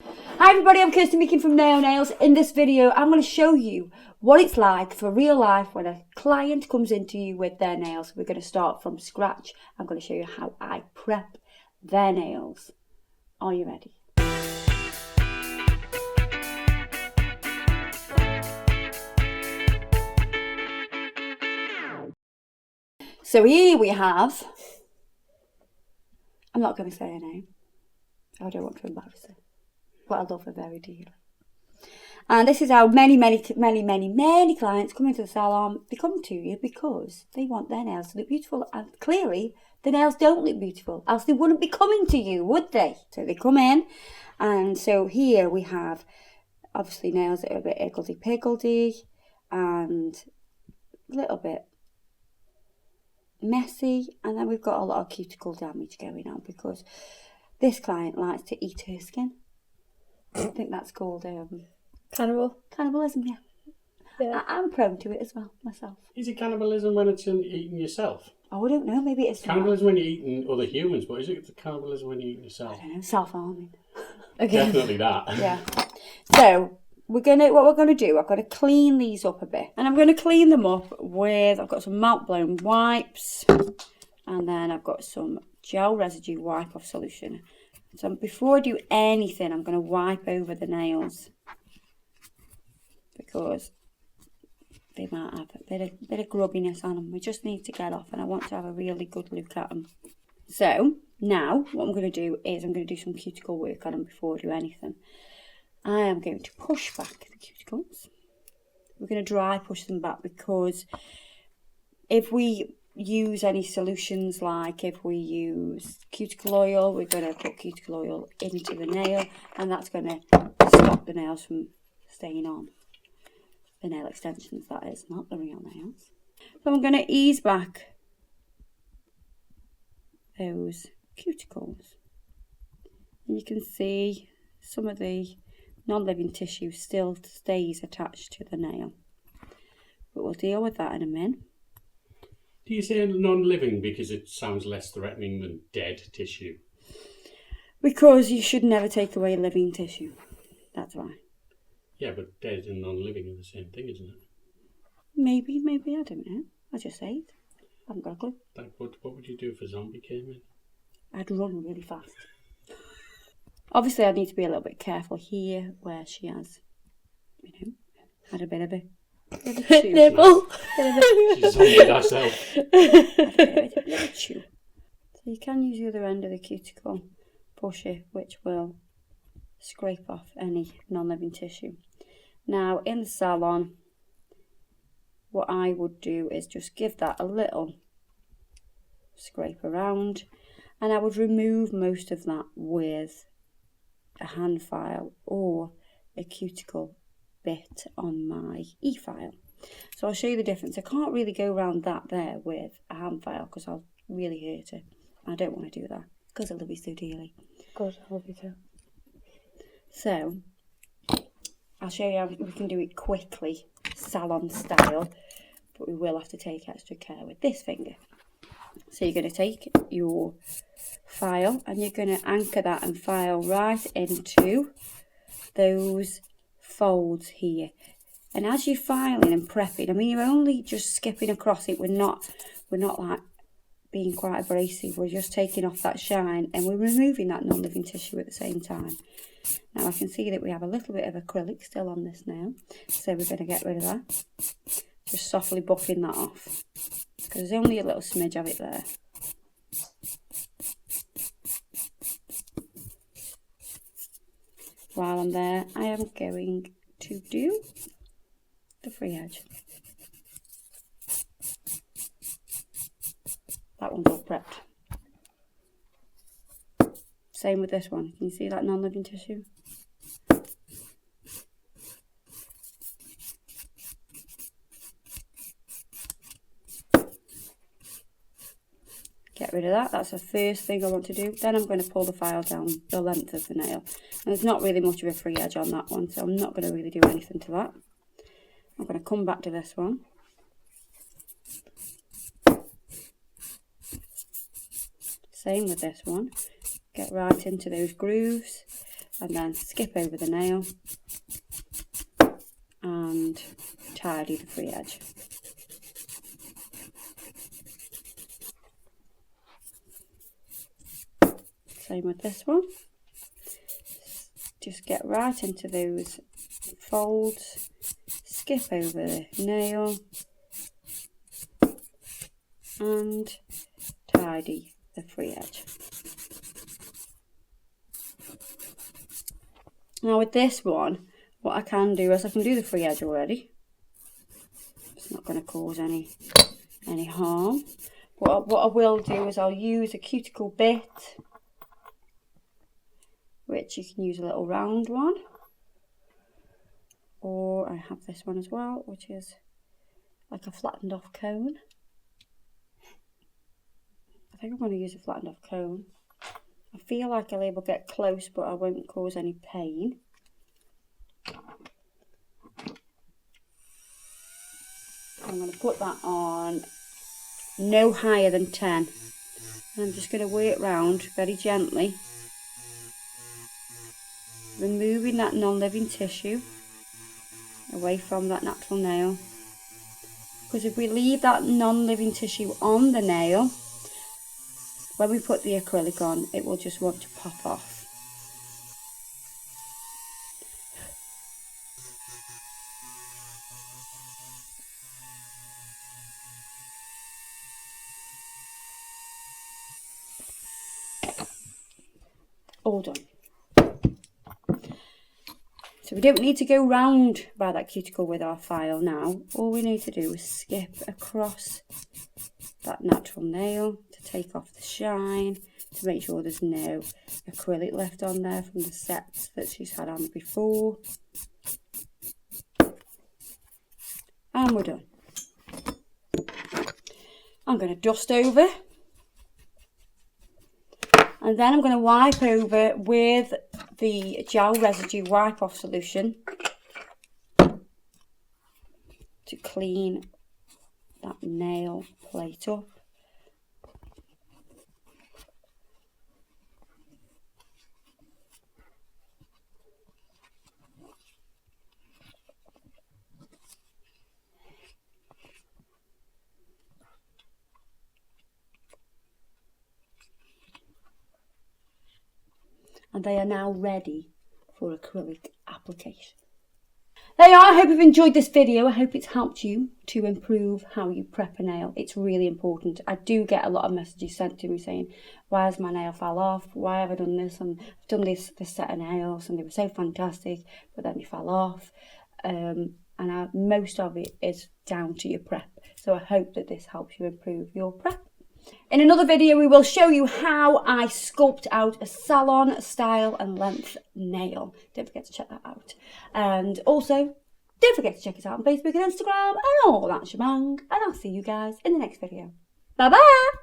Hi everybody, I'm Kirsty Meakin from Nail Nails. In this video, I'm going to show you what it's like for real life when a client comes into you with their nails. We're going to start from scratch. I'm going to show you how I prep their nails. Are you ready? So here we have, I'm not going to say her name. I don't want to embarrass her, but I love her very dearly. And this is how many clients come into the salon. They come to you because they want their nails to look beautiful. And clearly, the nails don't look beautiful, else they wouldn't be coming to you, would they? So they come in, and so here we have, obviously, nails that are a bit higgledy-piggledy and a little bit messy. And then we've got a lot of cuticle damage going on because this client likes to eat her skin. I think that's called... Cannibalism, yeah. I'm prone to it as well, myself. Is it cannibalism when it's eating yourself? Oh, I don't know, maybe it's... Cannibalism when you're eating other humans, but is it cannibalism when you're eating yourself? I don't know, self-harming. Okay. Definitely that. Yeah. So, what we're going to do, I'm going to clean these up a bit. And I'm going to clean them up with, I've got some melt-blown wipes. And then I've got some gel residue wipe-off solution. So before I do anything, I'm going to wipe over the nails, because they might have a bit of grubbiness on them. We just need to get off, and I want to have a really good look at them. So now what I'm going to do is I'm going to do some cuticle work on them before I do anything. I am going to push back the cuticles. We're going to dry push them back, because if we use any solutions, like if we use cuticle oil, we're going to put cuticle oil into the nail, and that's going to stop the nails from staying on. The nail extensions, that is, not the real nails. So I'm going to ease back those cuticles. And you can see some of the non-living tissue still stays attached to the nail. But we'll deal with that in a minute. Do you say non-living because it sounds less threatening than dead tissue? Because you should never take away living tissue. That's why. Yeah, but dead and non-living are the same thing, isn't it? Maybe, I don't know. I just say it. I haven't got a clue. Like, what would you do if a zombie came in? I'd run really fast. Obviously, I need to be a little bit careful here, where she has, had a bit of a nibble. She's zombied herself. A bit of a chew. So you can use the other end of the cuticle, push it, which will scrape off any non-living tissue. Now in the salon, what I would do is just give that a little scrape around, and I would remove most of that with a hand file or a cuticle bit on my e-file. So I'll show you the difference. I can't really go around that there with a hand file because I'll really hurt it. I don't want to do that because I love you so dearly. God, I love you too. So, I'll show you how we can do it quickly, salon style, but we will have to take extra care with this finger. So you're going to take your file and you're going to anchor that and file right into those folds here. And as you're filing and prepping, I mean, you're only just skipping across it. We're not like being quite abrasive. We're just taking off that shine and we're removing that non-living tissue at the same time. Now I can see that we have a little bit of acrylic still on this nail, so we're going to get rid of that. Just softly buffing that off, because there's only a little smidge of it there. While I'm there, I am going to do the free edge. That one's all prepped. Same with this one. Can you see that non-living tissue? Get rid of that. That's the first thing I want to do. Then I'm going to pull the file down the length of the nail. And there's not really much of a free edge on that one, so I'm not going to really do anything to that. I'm going to come back to this one. Same with this one. Get right into those grooves. and then skip over the nail and tidy the free edge. Same with this one. Just get right into those folds, skip over the nail and tidy the free edge. Now with this one, what I can do is I can do the free edge already. It's not going to cause any harm. What I will do is I'll use a cuticle bit, which you can use a little round one, or I have this one as well, which is like a flattened off cone. I think I'm going to use a flattened off cone. I feel like I'll be able to get close, but I won't cause any pain. I'm going to put that on no higher than 10. And I'm just going to work round very gently, removing that non-living tissue away from that natural nail. Because if we leave that non-living tissue on the nail, when we put the acrylic on, it will just want to pop off. All done. So we don't need to go round by that cuticle with our file now. All we need to do is skip across that natural nail to take off the shine, to make sure there's no acrylic left on there from the sets that she's had on before. And we're done. I'm going to dust over. And then I'm going to wipe over with the gel residue wipe off solution to clean that nail plate up. And they are now ready for acrylic application. There you are. I hope you've enjoyed this video. I hope it's helped you to improve how you prep a nail. It's really important. I do get a lot of messages sent to me saying, why has my nail fell off? Why have I done this? And I've done this set of nails and they were so fantastic, but then they fell off. Most of it is down to your prep. So I hope that this helps you improve your prep. In another video, we will show you how I sculpt out a salon style and length nail. Don't forget to check that out. And also, don't forget to check us out on Facebook and Instagram and all that shebang. And I'll see you guys in the next video. Bye-bye!